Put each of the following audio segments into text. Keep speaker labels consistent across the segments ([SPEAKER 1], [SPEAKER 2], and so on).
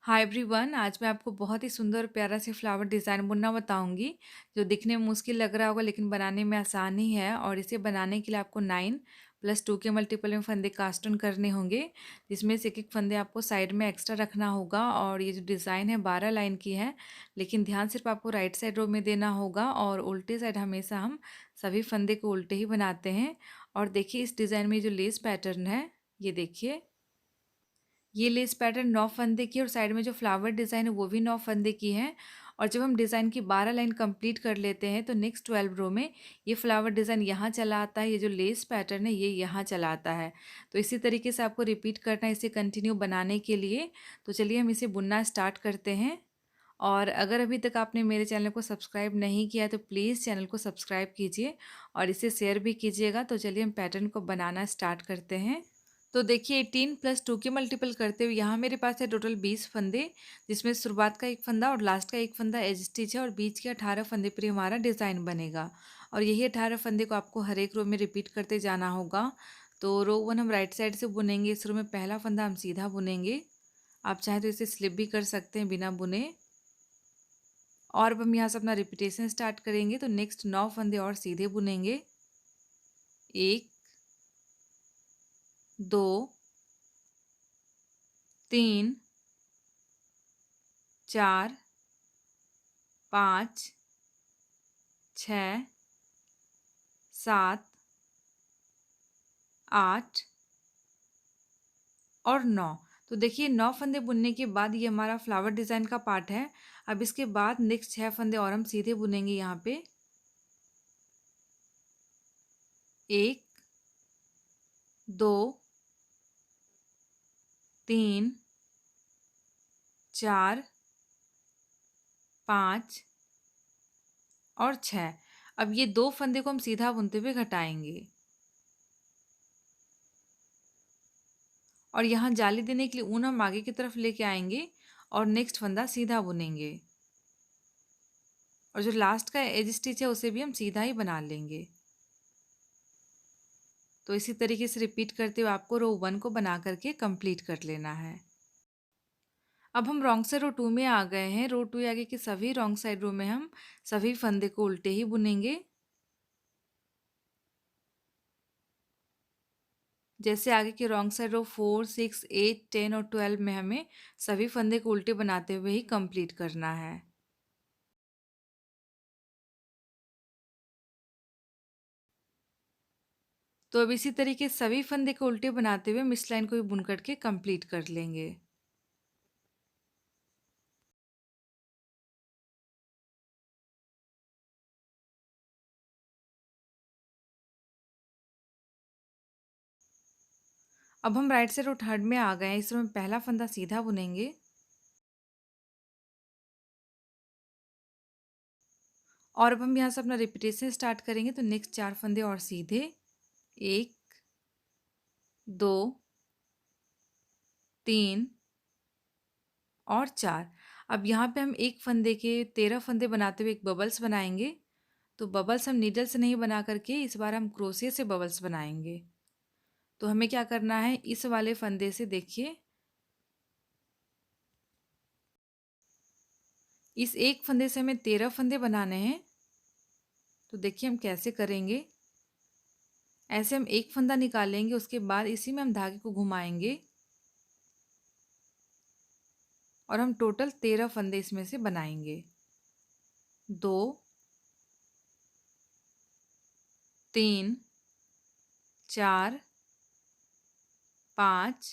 [SPEAKER 1] Hi everyone, आज मैं आपको बहुत ही सुंदर और प्यारा से फ्लावर डिज़ाइन बुनना बताऊंगी जो दिखने में मुश्किल लग रहा होगा लेकिन बनाने में आसान ही है। और इसे बनाने के लिए आपको 9+2 के मल्टीपल में फंदे कास्ट ऑन करने होंगे, जिसमें से एक एक फंदे आपको साइड में एक्स्ट्रा रखना होगा। और ये जो डिज़ाइन है 12 लाइन की है, लेकिन ध्यान सिर्फ आपको राइट साइड रो में देना होगा और उल्टे साइड हमेशा हम सभी फंदे को उल्टे ही बनाते हैं। और देखिए इस डिज़ाइन में जो लेस पैटर्न है, ये देखिए, ये लेस पैटर्न 9 फंदे की और साइड में जो फ्लावर डिज़ाइन है वो भी 9 फंदे की है। और जब हम डिज़ाइन की 12 लाइन कंप्लीट कर लेते हैं तो नेक्स्ट 12 रो में ये फ्लावर डिज़ाइन यहाँ चला आता है, ये जो लेस पैटर्न है ये यहाँ चला आता है। तो इसी तरीके से आपको रिपीट करना है इसे कंटिन्यू बनाने के लिए। तो चलिए हम इसे बुनना स्टार्ट करते हैं। और अगर अभी तक आपने मेरे चैनल को सब्सक्राइब नहीं किया है तो प्लीज़ चैनल को सब्सक्राइब कीजिए और इसे शेयर भी कीजिएगा। तो चलिए हम पैटर्न को बनाना स्टार्ट करते हैं। तो देखिए 18+2 के मल्टीपल करते हुए यहाँ मेरे पास है टोटल 20 फंदे, जिसमें शुरुआत का एक फंदा और लास्ट का एक फंदा एज स्टिच है और बीच के 18 फंदे पर हमारा डिज़ाइन बनेगा। और यही 18 फंदे को आपको हर एक रो में रिपीट करते जाना होगा। तो रो 1 हम राइट साइड से बुनेंगे। इस रो में पहला फंदा हम सीधा बुनेंगे। आप चाहें तो इसे स्लिप भी कर सकते हैं बिना बुने। और अब हम यहाँ से अपना रिपीटेशन स्टार्ट करेंगे। तो नेक्स्ट 9 फंदे और सीधे बुनेंगे। 1, 2, 3, 4, 5, 6, 7, 8 और 9। तो देखिए 9 फंदे बुनने के बाद ये हमारा फ्लावर डिज़ाइन का पार्ट है। अब इसके बाद नेक्स्ट 6 फंदे और हम सीधे बुनेंगे यहाँ पे। 1, 2, 3, 4, 5 और 6। अब ये 2 फंदे को हम सीधा बुनते हुए घटाएंगे और यहाँ जाली देने के लिए ऊन हम आगे की तरफ लेके आएंगे और नेक्स्ट फंदा सीधा बुनेंगे। और जो लास्ट का एज स्टिच है उसे भी हम सीधा ही बना लेंगे। तो इसी तरीके से रिपीट करते हुए आपको रो 1 को बना करके कंप्लीट कर लेना है। अब हम रॉन्ग साइड रो 2 में आ गए हैं। रो 2 आगे के सभी रॉन्ग साइड रो में हम सभी फंदे को उल्टे ही बुनेंगे। जैसे आगे के रॉन्ग साइड रो 4, 6, 8, 10 और 12 में हमें सभी फंदे को उल्टे बनाते हुए ही कंप्लीट करना है। तो अब इसी तरीके सभी फंदे को उल्टे बनाते हुए हम इस लाइन को भी बुन करके कंप्लीट कर लेंगे। अब हम राइट साइड रो 3 में आ गए हैं। इस रो में पहला फंदा सीधा बुनेंगे और अब हम यहाँ से अपना रिपीटेशन स्टार्ट करेंगे। तो नेक्स्ट 4 फंदे और सीधे, 1, 2, 3 और 4। अब यहाँ पे हम एक फंदे के 13 फंदे बनाते हुए एक बबल्स बनाएंगे। तो बबल्स हम नीडल से नहीं बना करके इस बार हम क्रोशिया से बबल्स बनाएंगे। तो हमें क्या करना है, इस वाले फंदे से देखिए, इस एक फंदे से हमें 13 फंदे बनाने हैं। तो देखिए हम कैसे करेंगे। ऐसे हम एक फंदा निकालेंगे, उसके बाद इसी में हम धागे को घुमाएंगे और हम टोटल 13 फंदे इसमें से बनाएंगे। 2, 3, 4, 5,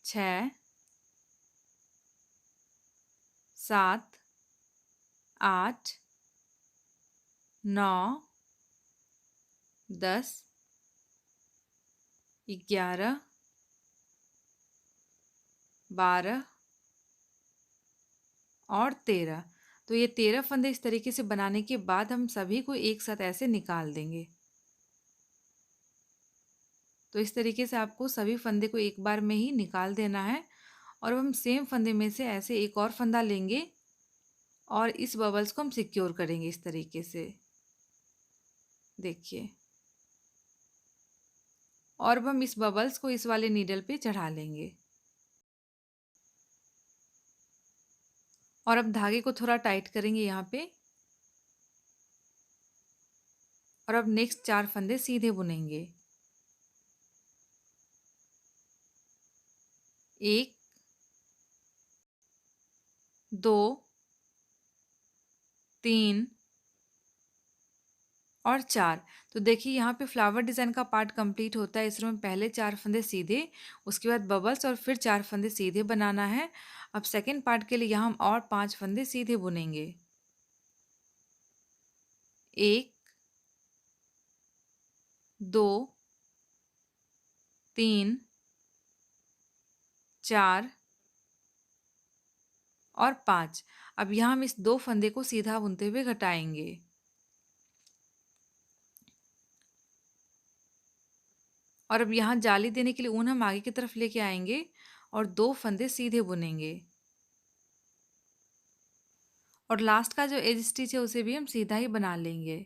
[SPEAKER 1] 6, 7, 8, 9, 10, 11, 12 और 13। तो ये 13 फंदे इस तरीके से बनाने के बाद हम सभी को एक साथ ऐसे निकाल देंगे। तो इस तरीके से आपको सभी फंदे को एक बार में ही निकाल देना है। और अब हम सेम फंदे में से ऐसे एक और फंदा लेंगे और इस बबल्स को हम सिक्योर करेंगे इस तरीके से, देखिए। और अब हम इस बबल्स को इस वाले नीडल पे चढ़ा लेंगे। और अब धागे को थोड़ा टाइट करेंगे यहाँ पे। और अब नेक्स्ट 4 फंदे सीधे बुनेंगे। 1, 2, 3 और 4। तो देखिए यहाँ पे फ्लावर डिज़ाइन का पार्ट कंप्लीट होता है। इसमें पहले 4 फंदे सीधे, उसके बाद बबल्स और फिर 4 फंदे सीधे बनाना है। अब सेकंड पार्ट के लिए यहाँ हम और 5 फंदे सीधे बुनेंगे। 1, 2, 3, 4 और 5। अब यहाँ हम इस 2 फंदे को सीधा बुनते हुए घटाएंगे। और अब यहाँ जाली देने के लिए ऊन हम आगे की तरफ लेके आएंगे और 2 फंदे सीधे बुनेंगे। और लास्ट का जो एज स्टिच है उसे भी हम सीधा ही बना लेंगे।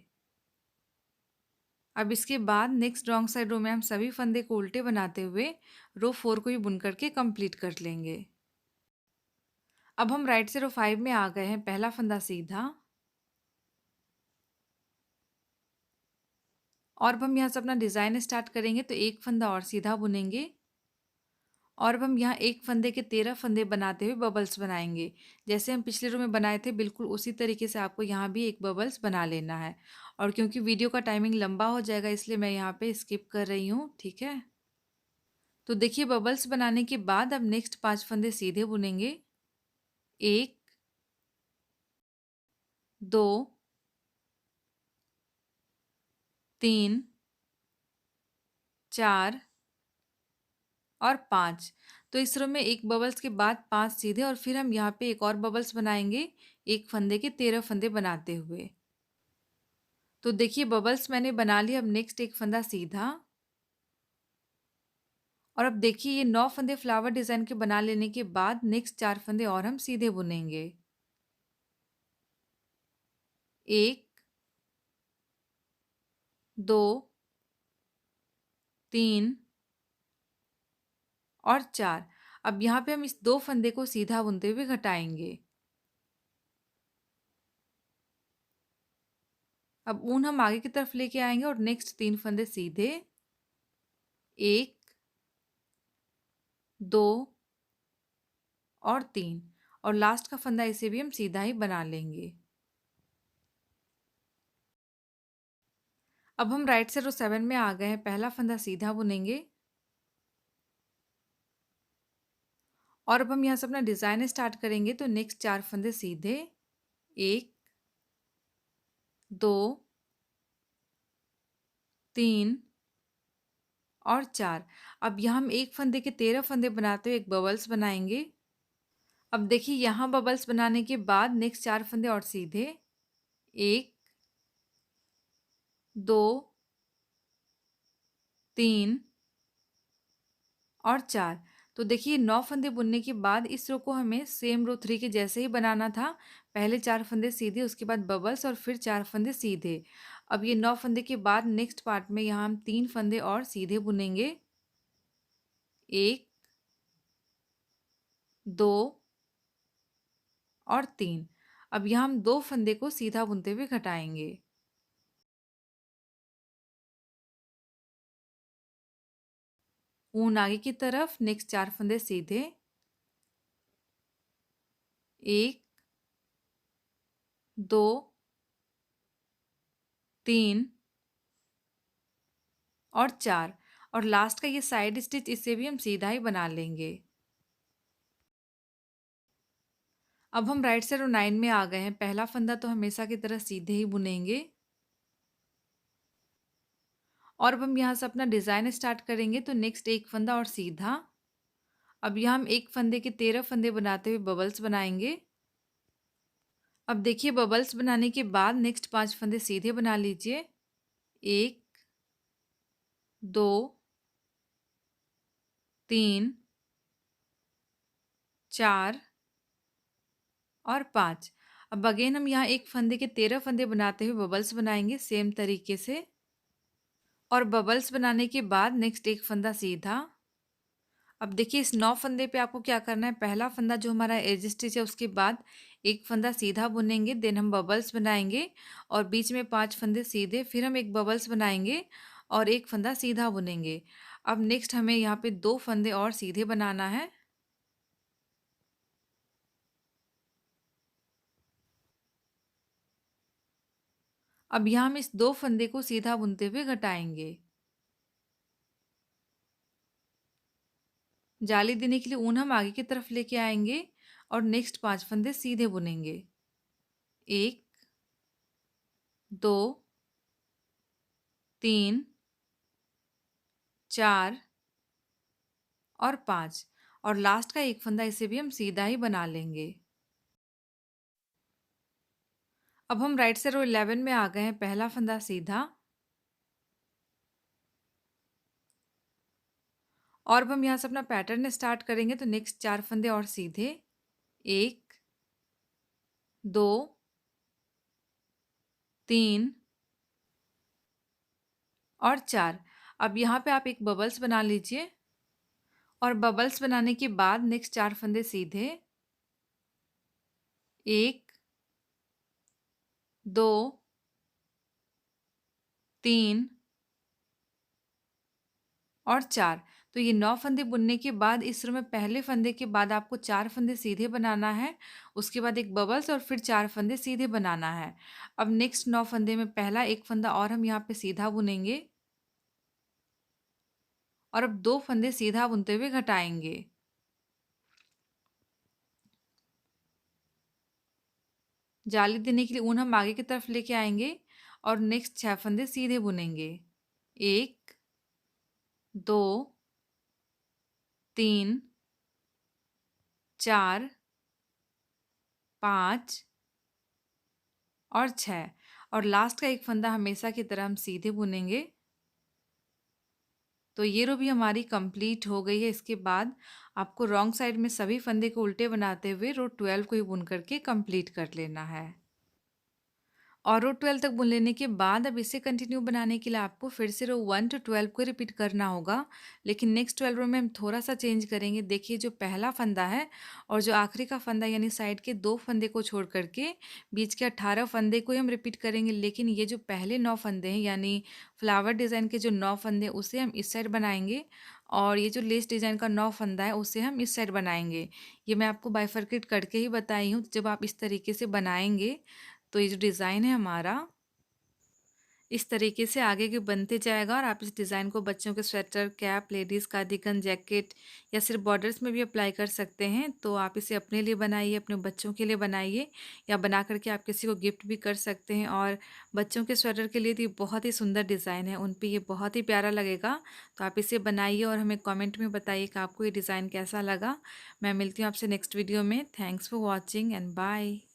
[SPEAKER 1] अब इसके बाद नेक्स्ट रॉन्ग साइड रो में हम सभी फंदे को उल्टे बनाते हुए रो 4 को भी बुन करके कंप्लीट कर लेंगे। अब हम राइट से रो 5 में आ गए हैं। पहला फंदा सीधा, और अब हम यहाँ से अपना डिज़ाइन स्टार्ट करेंगे। तो एक फंदा और सीधा बुनेंगे और अब हम यहाँ एक फंदे के 13 फंदे बनाते हुए बबल्स बनाएंगे। जैसे हम पिछले रो में बनाए थे बिल्कुल उसी तरीके से आपको यहाँ भी एक बबल्स बना लेना है। और क्योंकि वीडियो का टाइमिंग लंबा हो जाएगा इसलिए मैं यहाँ पे स्किप कर रही हूँ, ठीक है। तो देखिए बबल्स बनाने के बाद अब नेक्स्ट 5 फंदे सीधे बुनेंगे। 1, 2, 3, 4 और 5। तो इस रो में एक बबल्स के बाद 5 सीधे और फिर हम यहाँ पे एक और बबल्स बनाएंगे एक फंदे के 13 फंदे बनाते हुए। तो देखिए बबल्स मैंने बना लिए। अब नेक्स्ट एक फंदा सीधा, और अब देखिए ये 9 फंदे फ्लावर डिज़ाइन के बना लेने के बाद नेक्स्ट 4 फंदे और हम सीधे बुनेंगे। 1, 2, 3 और 4। अब यहाँ पे हम इस 2 फंदे को सीधा बुनते हुए घटाएंगे। अब ऊन हम आगे की तरफ लेके आएंगे और नेक्स्ट 3 फंदे सीधे। 1, 2 और 3, और लास्ट का फंदा इसे भी हम सीधा ही बना लेंगे। अब हम राइट से रो 7 में आ गए हैं। पहला फंदा सीधा बुनेंगे और अब हम यहाँ से अपना डिज़ाइन स्टार्ट करेंगे। तो नेक्स्ट 4 फंदे सीधे। 1, 2, 3 और 4। अब यहाँ हम एक फंदे के 13 फंदे बनाते हुए एक बबल्स बनाएंगे। अब देखिए यहाँ बबल्स बनाने के बाद नेक्स्ट 4 फंदे और सीधे। 1, 2, 3 और 4। तो देखिए 9 फंदे बुनने के बाद इस रो को हमें सेम रो 3 के जैसे ही बनाना था। पहले 4 फंदे सीधे, उसके बाद बबल्स और फिर 4 फंदे सीधे। अब ये 9 फंदे के बाद नेक्स्ट पार्ट में यहाँ हम 3 फंदे और सीधे बुनेंगे। 1, 2 और 3। अब यहाँ हम 2 फंदे को सीधा बुनते हुए घटाएंगे। ऊन आगे की तरफ, नेक्स्ट 4 फंदे सीधे। 1, 2, 3 और 4, और लास्ट का ये साइड स्टिच इसे भी हम सीधा ही बना लेंगे। अब हम राइट साइड और 9 में आ गए हैं। पहला फंदा तो हमेशा की तरह सीधे ही बुनेंगे और अब हम यहाँ से अपना डिज़ाइन स्टार्ट करेंगे। तो नेक्स्ट एक फंदा और सीधा। अब यहाँ हम एक फंदे के 13 फंदे बनाते हुए बबल्स बनाएंगे। अब देखिए बबल्स बनाने के बाद नेक्स्ट 5 फंदे सीधे बना लीजिए। 1, 2, 3, 4 और 5। अब अगेन हम यहाँ एक फंदे के 13 फंदे बनाते हुए बबल्स बनाएंगे सेम तरीके से। और बबल्स बनाने के बाद नेक्स्ट एक फंदा सीधा। अब देखिए इस 9 फंदे पे आपको क्या करना है, पहला फंदा जो हमारा एज स्टिच है उसके बाद एक फंदा सीधा बुनेंगे, देन हम बबल्स बनाएंगे और बीच में 5 फंदे सीधे, फिर हम एक बबल्स बनाएंगे और एक फंदा सीधा बुनेंगे। अब नेक्स्ट हमें यहाँ पे 2 फंदे और सीधे बनाना है। अब यहाँ हम इस 2 फंदे को सीधा बुनते हुए घटाएंगे। जाली देने के लिए ऊन हम आगे की तरफ लेके आएंगे और नेक्स्ट 5 फंदे सीधे बुनेंगे। 1, 2, 3, 4 और 5 और लास्ट का एक फंदा इसे भी हम सीधा ही बना लेंगे। अब हम राइट से रो 11 में आ गए हैं, पहला फंदा सीधा और अब हम यहाँ से अपना पैटर्न स्टार्ट करेंगे। तो नेक्स्ट 4 फंदे और सीधे, 1, 2, 3 और 4। अब यहाँ पे आप एक बबल्स बना लीजिए और बबल्स बनाने के बाद नेक्स्ट 4 फंदे सीधे, 1, 2, 3 और 4। तो ये 9 फंदे बुनने के बाद इस रो में पहले फंदे के बाद आपको 4 फंदे सीधे बनाना है, उसके बाद एक बबल्स और फिर 4 फंदे सीधे बनाना है। अब नेक्स्ट 9 फंदे में पहला एक फंदा और हम यहाँ पे सीधा बुनेंगे और अब 2 फंदे सीधा बुनते हुए घटाएंगे। जाली देने के लिए ऊन हम आगे की तरफ लेके आएंगे और नेक्स्ट 6 फंदे सीधे बुनेंगे। 1, 2, 3, 4, 5 और 6 और लास्ट का एक फंदा हमेशा की तरह हम सीधे बुनेंगे। तो ये रो भी हमारी कंप्लीट हो गई है। इसके बाद आपको रॉन्ग साइड में सभी फंदे को उल्टे बनाते हुए रो 12 को ही बुन करके कंप्लीट कर लेना है। और रो 12 तक बुन लेने के बाद अब इसे कंटिन्यू बनाने के लिए आपको फिर से रो 1 to 12 को रिपीट करना होगा, लेकिन नेक्स्ट 12 रो में हम थोड़ा सा चेंज करेंगे। देखिए जो पहला फंदा है और जो आखिरी का फंदा यानी साइड के 2 फंदे को छोड़ करके बीच के 18 फंदे को ही हम रिपीट करेंगे, लेकिन ये जो पहले 9 फंदे हैं यानी फ्लावर डिज़ाइन के जो 9 फंदे हैं उसे हम इस साइड बनाएंगे और ये जो लेस डिज़ाइन का 9 फंदा है उसे हम इस साइड बनाएंगे। ये मैं आपको बाइफरकेट करके ही बताई हूँ। जब आप इस तरीके से बनाएंगे तो ये जो डिज़ाइन है हमारा इस तरीके से आगे के बनते जाएगा और आप इस डिज़ाइन को बच्चों के sweater, cap, ladies cardigan, jacket या सिर्फ बॉर्डर्स में भी अप्लाई कर सकते हैं। तो आप इसे अपने लिए बनाइए, अपने बच्चों के लिए बनाइए या बना करके आप किसी को गिफ्ट भी कर सकते हैं। और बच्चों के स्वेटर के लिए तो ये बहुत ही सुंदर डिज़ाइन है, उन पर ये बहुत ही प्यारा लगेगा। तो आप इसे बनाइए और हमें कॉमेंट में बताइए कि आपको ये डिज़ाइन कैसा लगा। मैं मिलती हूँ आपसे नेक्स्ट वीडियो में। Thanks for watching and bye.